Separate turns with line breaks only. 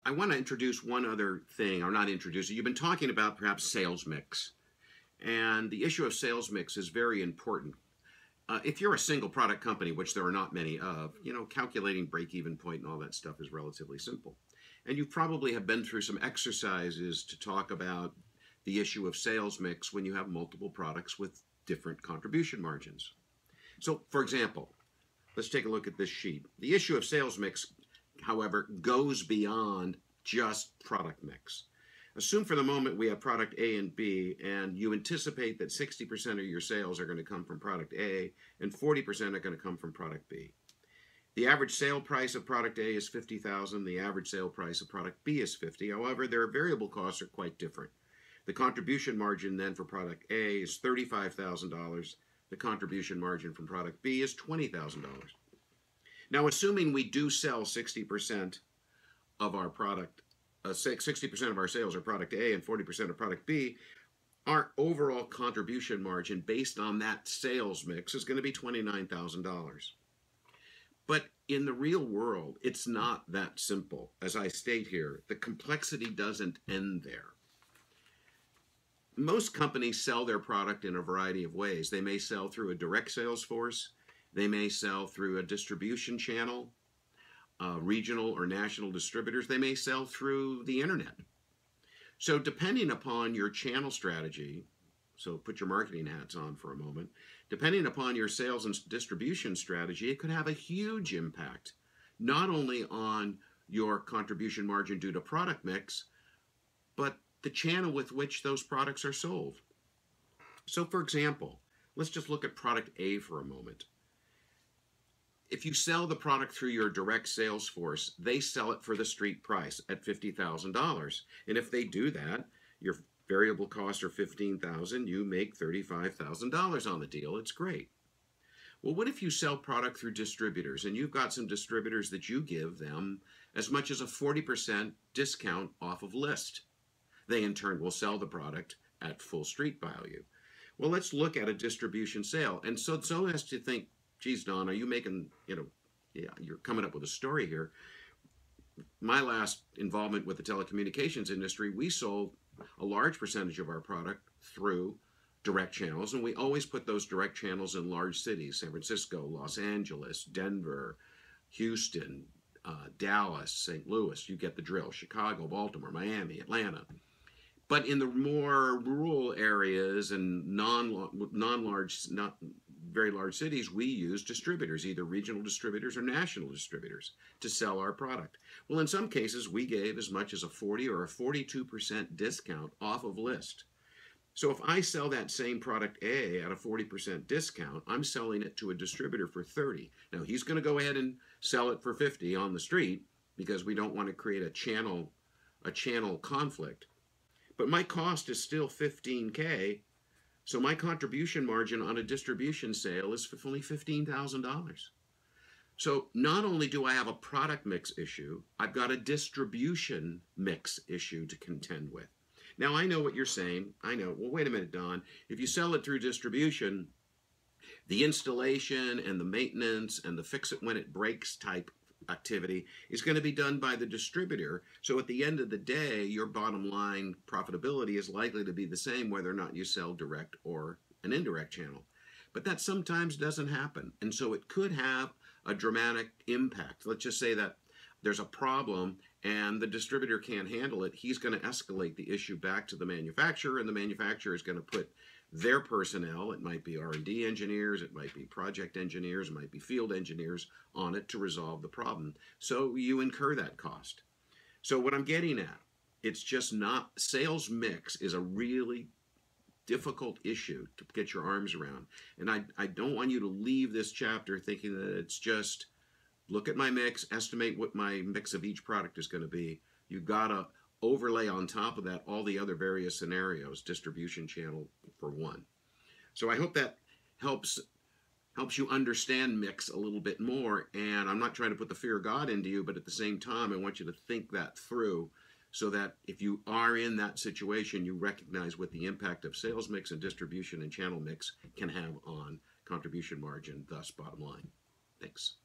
I want to introduce one other thing, or not introduce it. You've been talking about perhaps sales mix. And the issue of sales mix is very important. If you're a single product company, which there are not many of, calculating break-even point and all that stuff is relatively simple. And you probably have been through some exercises to talk about the issue of sales mix when you have multiple products with different contribution margins. So, for example, let's take a look at this sheet. The issue of sales mix, however, goes beyond just product mix. Assume for the moment we have product A and B, and you anticipate that 60% of your sales are going to come from product A and 40% are going to come from product B. The average sale price of product A is $50,000. The average sale price of product B is $50,000. However, their variable costs are quite different. The contribution margin then for product A is $35,000. The contribution margin from product B is $20,000. Now, assuming we do sell 60% of our product, 60% of our sales are product A and 40% are product B, our overall contribution margin based on that sales mix is going to be $29,000. But in the real world, it's not that simple. As I state here, the complexity doesn't end there. Most companies sell their product in a variety of ways. They may sell through a direct sales force. They may sell through a distribution channel, regional or national distributors. They may sell through the internet. So depending upon your channel strategy, so put your marketing hats on for a moment, depending upon your sales and distribution strategy, it could have a huge impact, not only on your contribution margin due to product mix, but the channel with which those products are sold. So for example, let's just look at product A for a moment. If you sell the product through your direct sales force, they sell it for the street price at $50,000. And if they do that, your variable costs are $15,000, you make $35,000 on the deal. It's great. Well, what if you sell product through distributors and you've got some distributors that you give them as much as a 40% discount off of list? They in turn will sell the product at full street value. Well, let's look at a distribution sale. And so as to think, geez, Don, are you making, you're coming up with a story here. My last involvement with the telecommunications industry, we sold a large percentage of our product through direct channels, and we always put those direct channels in large cities: San Francisco, Los Angeles, Denver, Houston, Dallas, St. Louis. You get the drill. Chicago, Baltimore, Miami, Atlanta. But in the more rural areas and non-large, not very large cities, we use distributors, either regional distributors or national distributors, to sell our product. Well, in some cases, we gave as much as a 40 or a 42% discount off of list. So if I sell that same product A at a 40% discount, I'm selling it to a distributor for 30. Now, he's going to go ahead and sell it for 50 on the street because we don't want to create a channel conflict. But my cost is still $15K, so my contribution margin on a distribution sale is only $15,000. So not only do I have a product mix issue, I've got a distribution mix issue to contend with. Now, I know what you're saying. I know, well, wait a minute, Don. If you sell it through distribution, the installation and the maintenance and the fix it when it breaks type activity is going to be done by the distributor. So at the end of the day, your bottom line profitability is likely to be the same whether or not you sell direct or an indirect channel. But that sometimes doesn't happen. And so it could have a dramatic impact. Let's just say that there's a problem and the distributor can't handle it. He's going to escalate the issue back to the manufacturer, and the manufacturer is going to put their personnel, it might be R&D engineers, it might be project engineers, it might be field engineers, on it to resolve the problem. So you incur that cost. So what I'm getting at, it's just not, sales mix is a really difficult issue to get your arms around. And I don't want you to leave this chapter thinking that it's just, look at my mix, estimate what my mix of each product is going to be. You've got to overlay on top of that all the other various scenarios, distribution channel for one. So I hope that helps you understand mix a little bit more. And I'm not trying to put the fear of God into you, but at the same time, I want you to think that through so that if you are in that situation, you recognize what the impact of sales mix and distribution and channel mix can have on contribution margin, thus bottom line. Thanks.